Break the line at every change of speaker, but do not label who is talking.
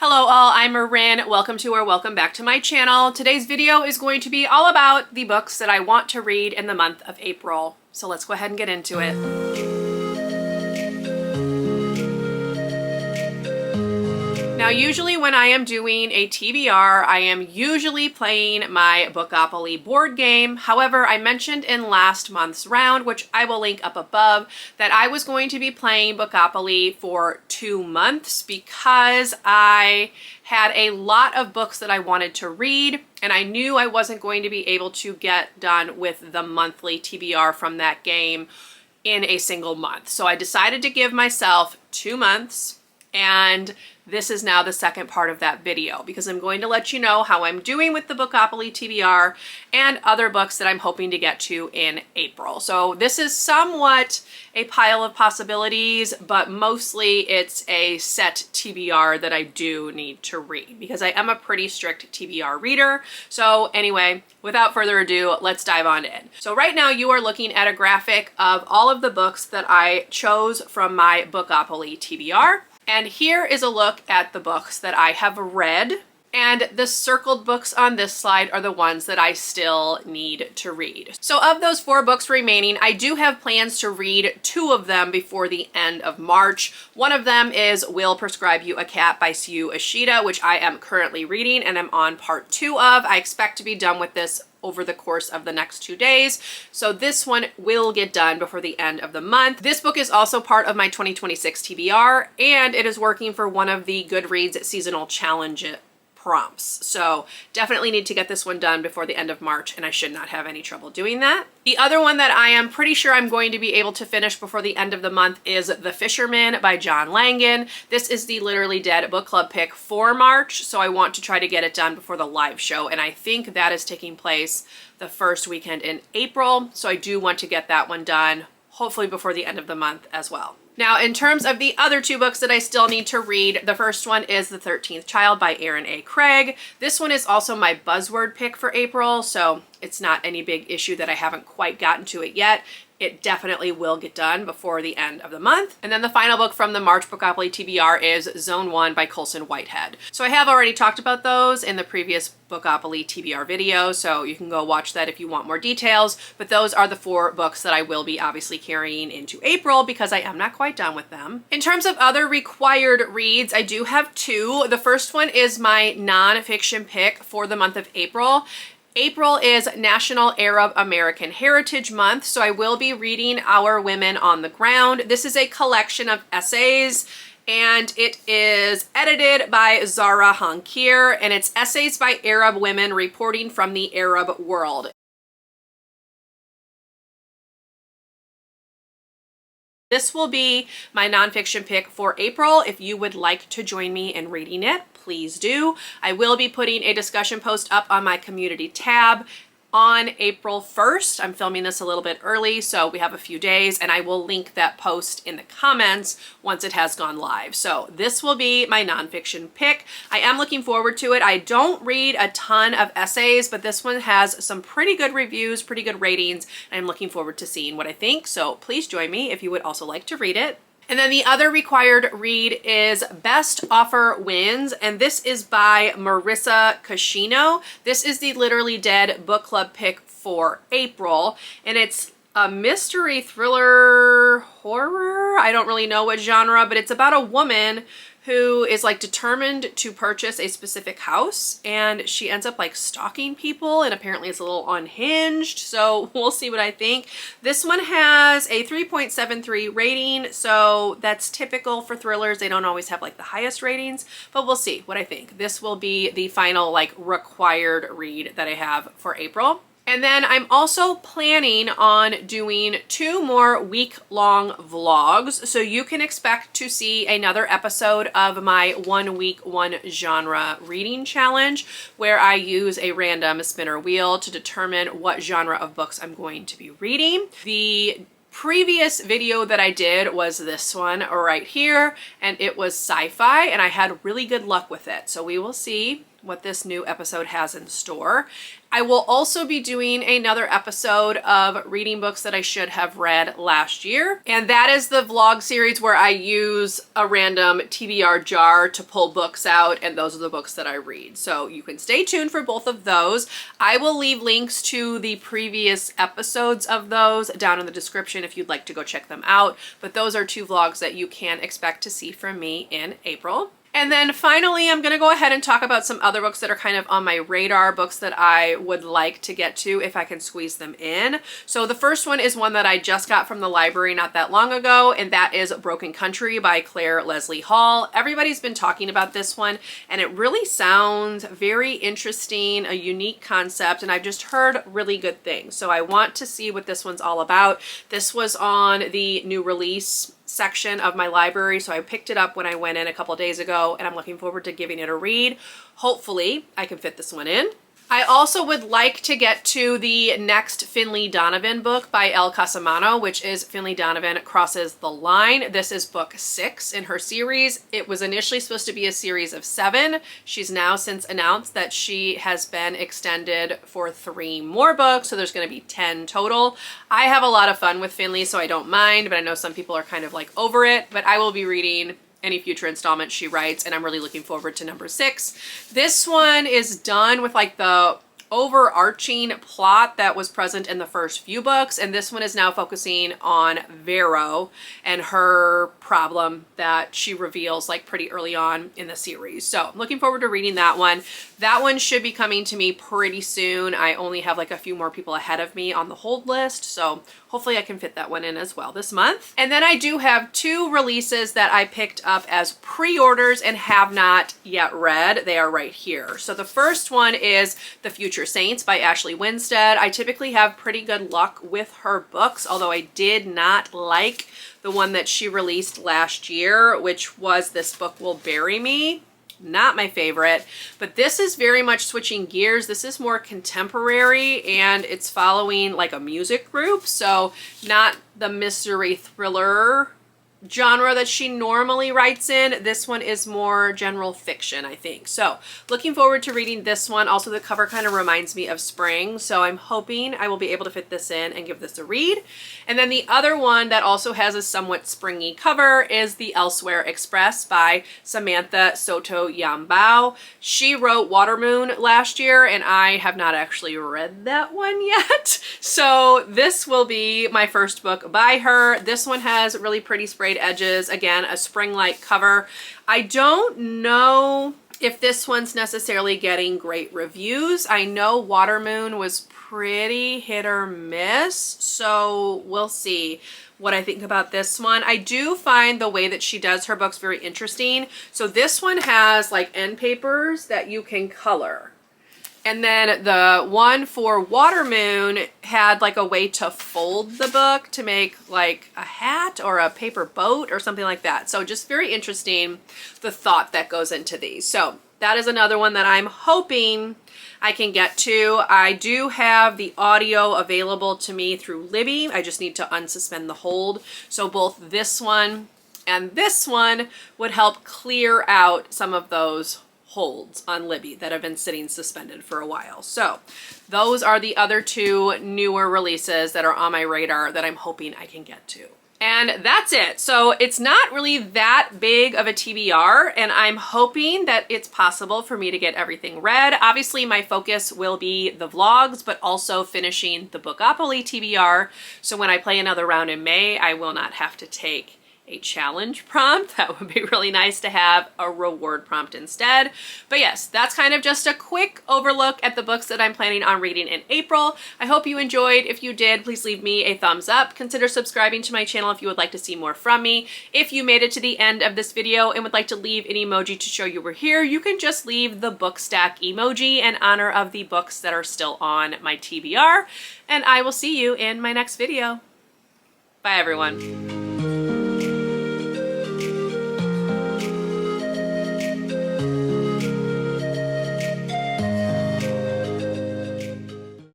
Hello all, I'm Marin. Welcome to or welcome back to my channel. Today's video is going to be all about the books that I want to read in the month of April. So let's go ahead and get into it. Now, usually when I am doing a TBR, I am usually playing my Bookopoly board game. However, I mentioned in last month's round, which I will link up above, that I was going to be playing Bookopoly for 2 months because I had a lot of books that I wanted to read, and I knew I wasn't going to be able to get done with the monthly TBR from that game in a single month. So I decided to give myself 2 months, and this is now the second part of that video because I'm going to let you know how I'm doing with the Bookopoly TBR and other books that I'm hoping to get to in April. So this is somewhat a pile of possibilities, but mostly it's a set TBR that I do need to read because I am a pretty strict TBR reader. So anyway, without further ado, let's dive on in. So right now you are looking at a graphic of all of the books that I chose from my Bookopoly TBR. And here is a look at the books that I have read. And the circled books on this slide are the ones that I still need to read. So of those 4 books remaining, I do have plans to read 2 of them before the end of March. One of them is Will Prescribe You a Cat by Sue Ishida, which I am currently reading and I'm on part 2 of. I expect to be done with this over the course of the next 2 days. So this one will get done before the end of the month. This book is also part of my 2026 TBR, and it is working for one of the Goodreads seasonal challenge prompts. So definitely need to get this one done before the end of March, and I should not have any trouble doing that. The other one that I am pretty sure I'm going to be able to finish before the end of the month is The Fisherman by John Langan. This is the Literally Dead book club pick for March, so I want to try to get it done before the live show, and I think that is taking place the first weekend in April, so I do want to get that one done, hopefully before the end of the month as well. Now, in terms of the other 2 books that I still need to read, the first one is The 13th Child by Erin A. Craig. This one is also my buzzword pick for April, so it's not any big issue that I haven't quite gotten to it yet. It definitely will get done before the end of the month. And then the final book from the March Bookopoly TBR is Zone 1 by Colson Whitehead. So I have already talked about those in the previous Bookopoly TBR video, so you can go watch that if you want more details. But those are the 4 books that I will be obviously carrying into April because I am not quite done with them. In terms of other required reads, I do have 2. The first one is my nonfiction pick for the month of April. April is National Arab American Heritage Month, so I will be reading Our Women on the Ground. This is a collection of essays, and it is edited by Zara Hankir, and it's essays by Arab women reporting from the Arab world. This will be my nonfiction pick for April. If you would like to join me in reading it, please do. I will be putting a discussion post up on my community tab on April 1st. I'm filming this a little bit early, so we have a few days, and I will link that post in the comments once it has gone live. So this will be my nonfiction pick. I am looking forward to it. I don't read a ton of essays, but this one has some pretty good reviews, pretty good ratings, and I'm looking forward to seeing what I think. So please join me if you would also like to read it. And then the other required read is Best Offer Wins, and this is by Marissa Cashino. This is the Literally Dead book club pick for April, and it's a mystery thriller horror. I don't really know what genre, but it's about a woman who is like determined to purchase a specific house, and she ends up like stalking people, and apparently it's a little unhinged, so we'll see what I think. This one has a 3.73 rating, so that's typical for thrillers. They don't always have like the highest ratings, but we'll see what I think. This will be the final like required read that I have for April. And then I'm also planning on doing 2 more week-long vlogs, so you can expect to see another episode of my 1 week, 1 genre reading challenge, where I use a random spinner wheel to determine what genre of books I'm going to be reading. The previous video that I did was this one right here, and it was sci-fi, and I had really good luck with it. So we will see what this new episode has in store. I will also be doing another episode of reading books that I should have read last year. And that is the vlog series where I use a random TBR jar to pull books out, and those are the books that I read. So you can stay tuned for both of those. I will leave links to the previous episodes of those down in the description if you'd like to go check them out. But those are 2 vlogs that you can expect to see from me in April. And then finally, I'm going to go ahead and talk about some other books that are kind of on my radar, books that I would like to get to if I can squeeze them in. So the first one is one that I just got from the library not that long ago, and that is Broken Country by Claire Leslie Hall. Everybody's been talking about this one, and it really sounds very interesting, a unique concept, and I've just heard really good things. So I want to see what this one's all about. This was on the new release section of my library, so I picked it up when I went in a couple days ago, and I'm looking forward to giving it a read. Hopefully I can fit this one in. I also would like to get to the next Finley Donovan book by Elle Casamano, which is Finley Donovan Crosses the Line. This is book 6 in her series. It was initially supposed to be a series of 7. She's now since announced that she has been extended for 3 more books, so there's going to be 10 total. I have a lot of fun with Finley, so I don't mind, but I know some people are kind of like over it, but I will be reading any future installment she writes, and I'm really looking forward to number 6. This one is done with like the overarching plot that was present in the first few books, and this one is now focusing on Vero and her problem that she reveals like pretty early on in the series. So I'm looking forward to reading that one. That one should be coming to me pretty soon. I only have like a few more people ahead of me on the hold list, so hopefully I can fit that one in as well this month. And then I do have 2 releases that I picked up as pre-orders and have not yet read. They are right here. So the first one is The Future Saints by Ashley Winstead. I typically have pretty good luck with her books, although I did not like the one that she released last year, which was This Book Will Bury Me. Not my favorite, but this is very much switching gears. This is more contemporary, and it's following like a music group, so not the mystery thriller genre that she normally writes in. This one is more general fiction, I think. So looking forward to reading this one. Also, the cover kind of reminds me of spring, so I'm hoping I will be able to fit this in and give this a read. And then the other one that also has a somewhat springy cover is The Elsewhere Express by Samantha Soto Yambao. She wrote Watermoon last year, and I have not actually read that one yet. So this will be my first book by her. This one has really pretty sprayed edges. Again, a spring-like cover. I don't know if this one's necessarily getting great reviews. I know Watermoon was pretty hit or miss, so we'll see what I think about this one. I do find the way that she does her books very interesting. So this one has like end papers that you can color. And then the one for Watermoon had like a way to fold the book to make like a hat or a paper boat or something like that. So just very interesting, the thought that goes into these. So that is another one that I'm hoping I can get to. I do have the audio available to me through Libby. I just need to unsuspend the hold. So both this one and this one would help clear out some of those holds on Libby that have been sitting suspended for a while. So those are the other 2 newer releases that are on my radar that I'm hoping I can get to. And that's it. So it's not really that big of a TBR, and I'm hoping that it's possible for me to get everything read. Obviously, my focus will be the vlogs, but also finishing the Bookopoly TBR. So when I play another round in May, I will not have to take a challenge prompt. That would be really nice to have a reward prompt instead. But yes, that's kind of just a quick overlook at the books that I'm planning on reading in April. I hope you enjoyed. If you did, please leave me a thumbs up. Consider subscribing to my channel if you would like to see more from me. If you made it to the end of this video and would like to leave an emoji to show you were here, you can just leave the book stack emoji in honor of the books that are still on my TBR. And I will see you in my next video. Bye, everyone.